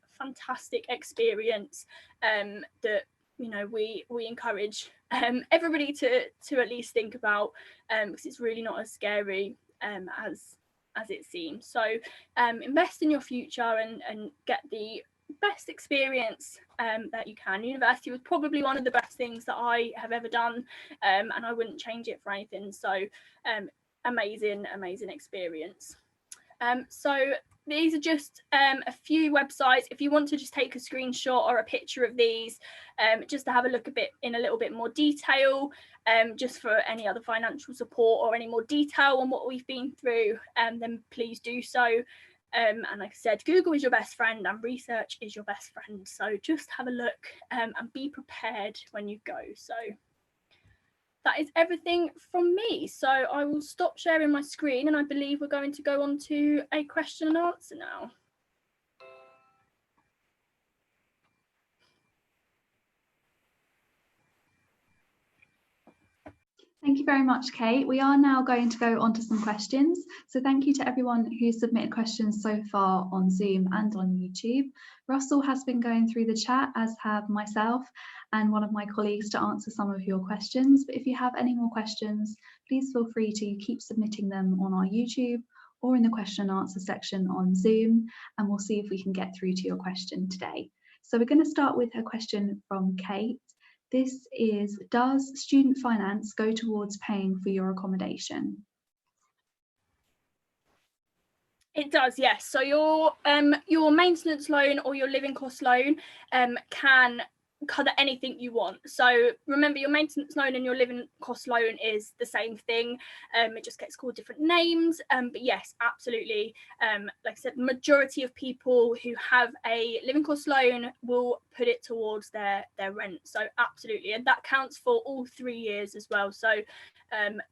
experience that we encourage everybody to at least think about, because it's really not as scary as it seems. So invest in your future and get the best experience that you can. University was probably one of the best things that I have ever done, and I wouldn't change it for anything. So amazing experience. So these are just a few websites. If you want to just take a screenshot or a picture of these, just to have a look in a little bit more detail, just for any other financial support or any more detail on what we've been through, then please do so. And like I said, Google is your best friend and research is your best friend. So just have a look and be prepared when you go. So that is everything from me. So I will stop sharing my screen, and I believe we're going to go on to a question and answer now. Thank you very much, Kate. We are now going to go on to some questions. So thank you to everyone who submitted questions so far on Zoom and on YouTube. Russell has been going through the chat, as have myself and one of my colleagues, to answer some of your questions. But if you have any more questions, please feel free to keep submitting them on our YouTube or in the question and answer section on Zoom, and we'll see if we can get through to your question today. So we're going to start with a question from Kate. This is, does student finance go towards paying for your accommodation? It does, yes. So your maintenance loan or your living cost loan can cover anything you want. So remember, your maintenance loan and your living cost loan is the same thing. It just gets called different names. But yes, absolutely. Like I said, the majority of people who have a living cost loan will put it towards their rent. So absolutely. And that counts for all 3 years as well. So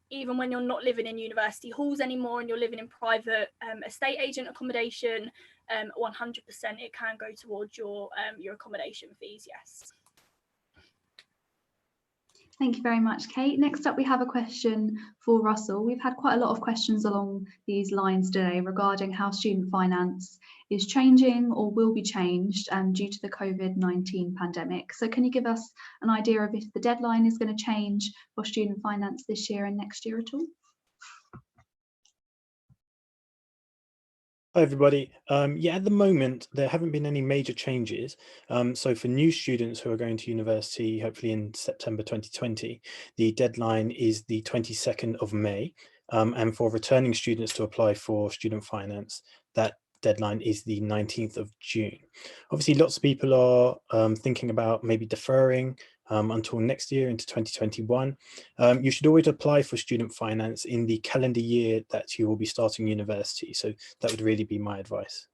even when you're not living in university halls anymore and you're living in private estate agent accommodation, 100% it can go towards your accommodation fees, yes. Thank you very much, Kate. Next up, we have a question for Russell. We've had quite a lot of questions along these lines today regarding how student finance is changing or will be changed due to the COVID-19 pandemic. So can you give us an idea of if the deadline is going to change for student finance this year and next year at all? Hi everybody. Yeah, at the moment there haven't been any major changes. So for new students who are going to university, hopefully in September 2020, the deadline is the 22nd of May. and for returning students to apply for student finance, that deadline is the 19th of June. Obviously, lots of people are thinking about maybe deferring until next year into 2021. You should always apply for student finance in the calendar year that you will be starting university. So that would really be my advice.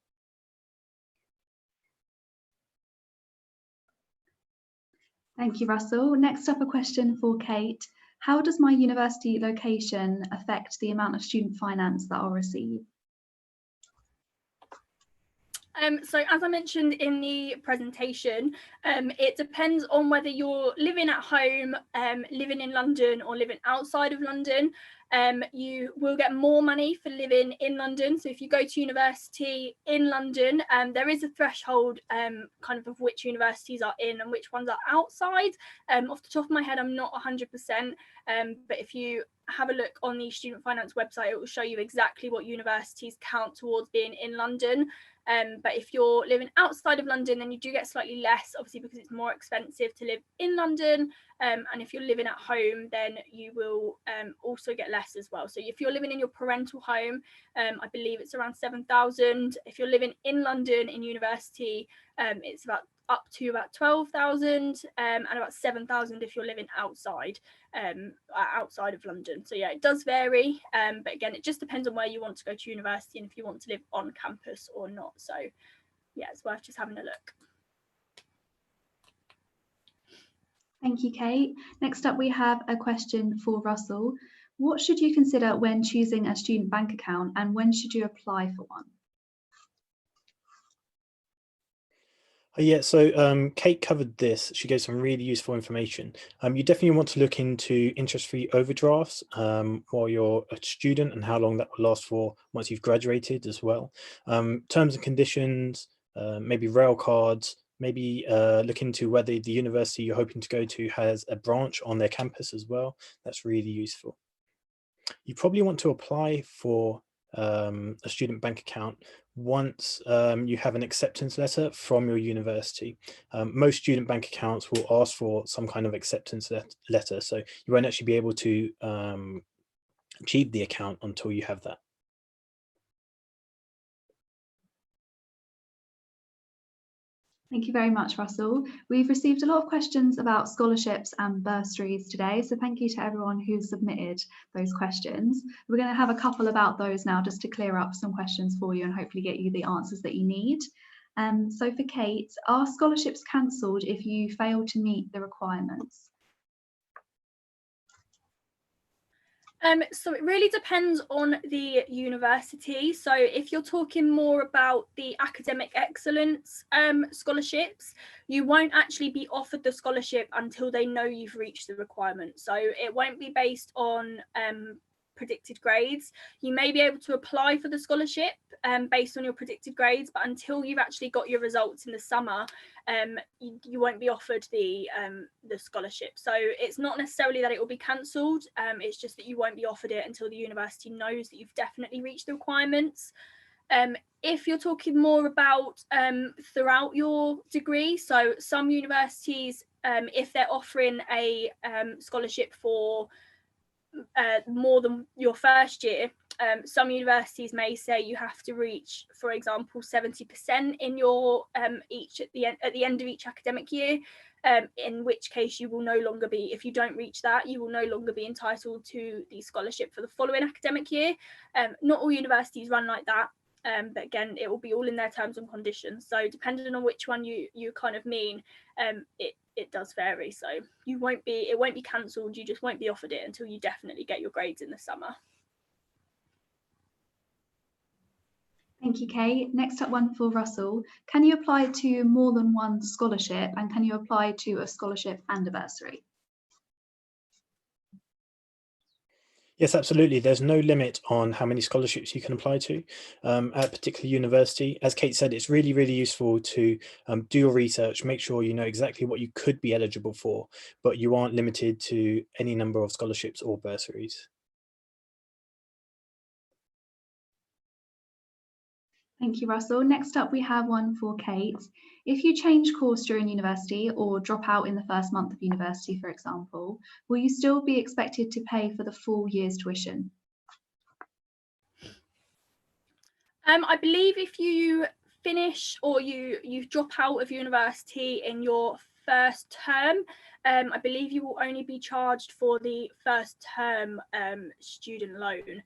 Thank you, Russell. Next up, a question for Kate. How does my university location affect the amount of student finance that I'll receive? So as I mentioned in the presentation, it depends on whether you're living at home, living in London, or living outside of London. You will get more money for living in London. So if you go to university in London, there is a threshold kind of which universities are in and which ones are outside. Off the top of my head, I'm not 100%, but if you have a look on the student finance website, it will show you exactly what universities count towards being in London. But if you're living outside of London, then you do get slightly less, obviously, because it's more expensive to live in London. And if you're living at home, then you will also get less as well. So if you're living in your parental home, I believe it's around 7,000. If you're living in London in university, it's up to about 12,000, and about 7,000 if you're living outside of London. So yeah, it does vary, but again, it just depends on where you want to go to university and if you want to live on campus or not. So yeah, it's worth just having a look. Thank you, Kate. Next up, we have a question for Russell. What should you consider when choosing a student bank account, and when should you apply for one? Yeah, so Kate covered this. She gave some really useful information. You definitely want to look into interest-free overdrafts while you're a student and how long that will last for once you've graduated as well. Terms and conditions, maybe rail cards, maybe look into whether the university you're hoping to go to has a branch on their campus as well. That's really useful. You probably want to apply for a student bank account once you have an acceptance letter from your university. Most student bank accounts will ask for some kind of acceptance letter, so you won't actually be able to achieve the account until you have that. Thank you very much, Russell. We've received a lot of questions about scholarships and bursaries today, so thank you to everyone who submitted those questions. We're going to have a couple about those now just to clear up some questions for you and hopefully get you the answers that you need. So for Kate, are scholarships cancelled if you fail to meet the requirements? So it really depends on the university. So if you're talking more about the academic excellence scholarships, you won't actually be offered the scholarship until they know you've reached the requirement. So it won't be based on predicted grades. You may be able to apply for the scholarship based on your predicted grades, but until you've actually got your results in the summer, you won't be offered the scholarship. So it's not necessarily that it will be cancelled, it's just that you won't be offered it until the university knows that you've definitely reached the requirements. If you're talking more about throughout your degree, so some universities, if they're offering a scholarship for more than your first year, some universities may say you have to reach, for example, 70% in your each at the end of each academic year, in which case you will no longer be, if you don't reach that, you will no longer be entitled to the scholarship for the following academic year. Not all universities run like that, but again, it will be all in their terms and conditions. So depending on which one you kind of mean, it does vary. So it won't be cancelled, you just won't be offered it until you definitely get your grades in the summer. Thank you, Kate. Next up, one for Russell. Can you apply to more than one scholarship, and can you apply to a scholarship and a bursary? Yes, absolutely. There's no limit on how many scholarships you can apply to at a particular university. As Kate said, it's really, really useful to do your research, make sure you know exactly what you could be eligible for, but you aren't limited to any number of scholarships or bursaries. Thank you, Russell. Next up, we have one for Kate. If you change course during university or drop out in the first month of university, for example, will you still be expected to pay for the full year's tuition? I believe if you finish or you drop out of university in your first term, I believe you will only be charged for the first term student loan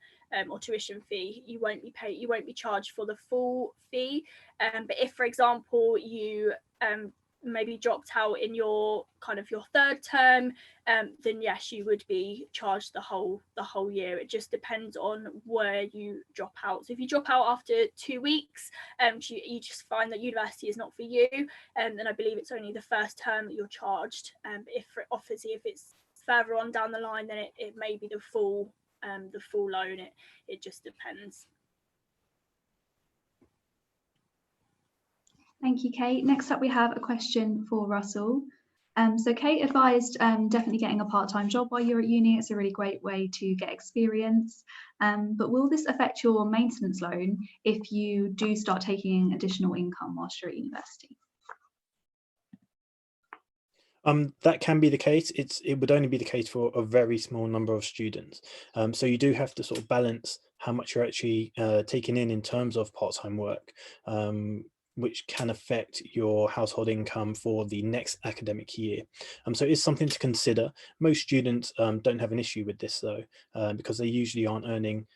or tuition fee. You won't be charged for the full fee. But if, for example, you maybe dropped out in your third term, then yes, you would be charged the whole year. It just depends on where you drop out. So if you drop out after 2 weeks, you just find that university is not for you, then I believe it's only the first term that you're charged. If it's further on down the line, then it may be the full loan. It just depends. Thank you, Kate. Next up, we have a question for Russell. So Kate advised definitely getting a part-time job while you're at uni. It's a really great way to get experience. But will this affect your maintenance loan if you do start taking additional income whilst you're at university? That can be the case. It would only be the case for a very small number of students. So you do have to sort of balance how much you're actually taking in terms of part-time work, which can affect your household income for the next academic year. So it's something to consider. Most students don't have an issue with this though, because they usually aren't earning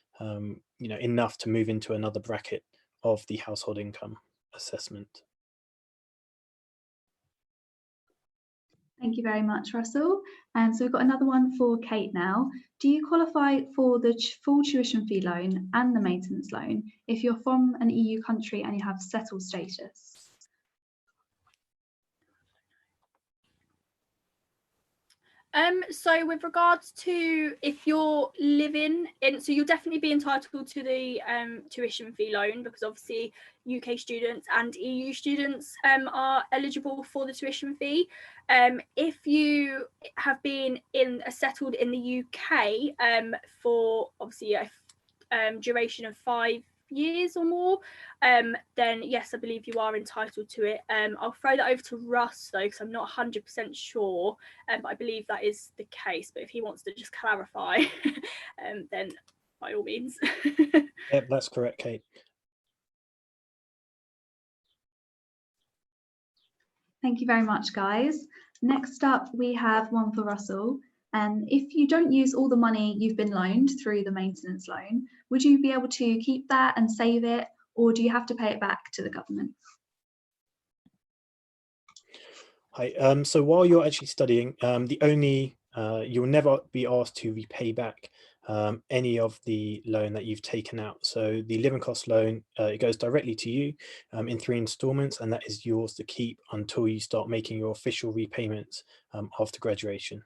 enough to move into another bracket of the household income assessment. Thank you very much, Russell. So we've got another one for Kate now. Do you qualify for the full tuition fee loan and the maintenance loan if you're from an EU country and you have settled status? So with regards to if you're living in, so you'll definitely be entitled to the tuition fee loan, because obviously UK students and EU students are eligible for the tuition fee. If you have been settled in the UK for obviously a duration of 5 years or more, then yes, I believe you are entitled to it. I'll throw that over to Russ though, because I'm not 100% sure, but I believe that is the case. But if he wants to just clarify, then by all means. Yep, that's correct, Kate. Thank you very much, guys. Next up, we have one for Russell. If you don't use all the money you've been loaned through the maintenance loan, would you be able to keep that and save it, or do you have to pay it back to the government? Hi. So while you're actually studying, you'll never be asked to repay back any of the loan that you've taken out. So the living cost loan, it goes directly to you in 3 installments, and that is yours to keep until you start making your official repayments after graduation.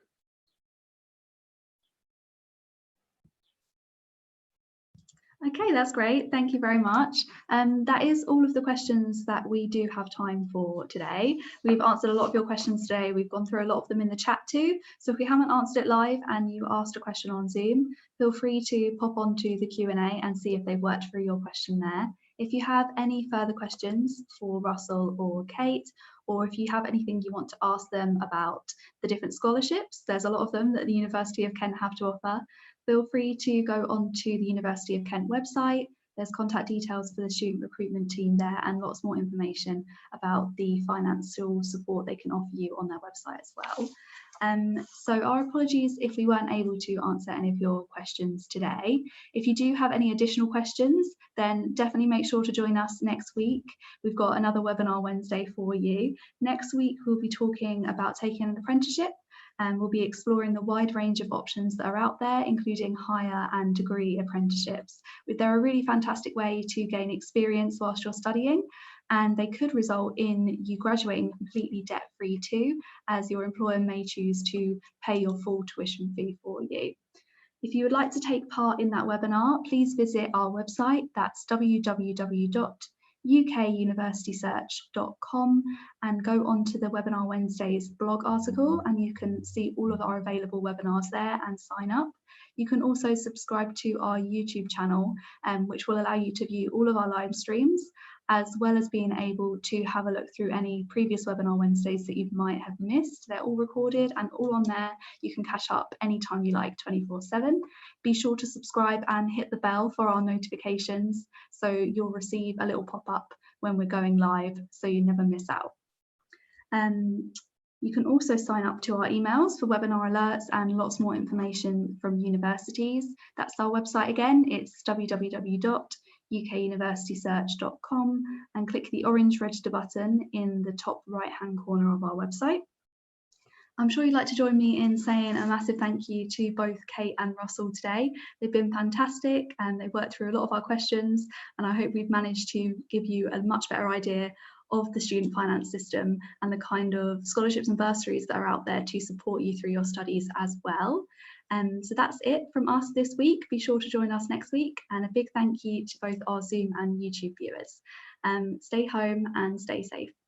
Okay, that's great. Thank you very much. That is all of the questions that we do have time for today. We've answered a lot of your questions today. We've gone through a lot of them in the chat too. So if we haven't answered it live and you asked a question on Zoom, feel free to pop onto the Q&A and see if they've worked through your question there. If you have any further questions for Russell or Kate, or if you have anything you want to ask them about the different scholarships, there's a lot of them that the University of Kent have to offer, feel free to go onto the University of Kent website. There's contact details for the student recruitment team there and lots more information about the financial support they can offer you on their website as well. So our apologies if we weren't able to answer any of your questions today. If you do have any additional questions, then definitely make sure to join us next week. We've got another webinar Wednesday for you. Next week, we'll be talking about taking an apprenticeship, and we'll be exploring the wide range of options that are out there, including higher and degree apprenticeships. They're a really fantastic way to gain experience whilst you're studying, and they could result in you graduating completely debt-free too, as your employer may choose to pay your full tuition fee for you. If you would like to take part in that webinar, please visit our website. That's www.ukuniversitysearch.com, and go onto the Webinar Wednesdays blog article, and you can see all of our available webinars there and sign up. You can also subscribe to our YouTube channel, which will allow you to view all of our live streams. as well as being able to have a look through any previous webinar Wednesdays that you might have missed. They're all recorded and all on there. You can catch up anytime you like, 24/7. Be sure to subscribe and hit the bell for our notifications, so you'll receive a little pop-up when we're going live, so you never miss out. You can also sign up to our emails for webinar alerts and lots more information from universities. That's our website again. It's www.ukuniversitysearch.com, and click the orange register button in the top right-hand corner of our website. I'm sure you'd like to join me in saying a massive thank you to both Kate and Russell today. They've been fantastic and they've worked through a lot of our questions, and I hope we've managed to give you a much better idea of the student finance system and the kind of scholarships and bursaries that are out there to support you through your studies as well. So that's it from us this week. Be sure to join us next week, and a big thank you to both our Zoom and YouTube viewers. Stay home and stay safe.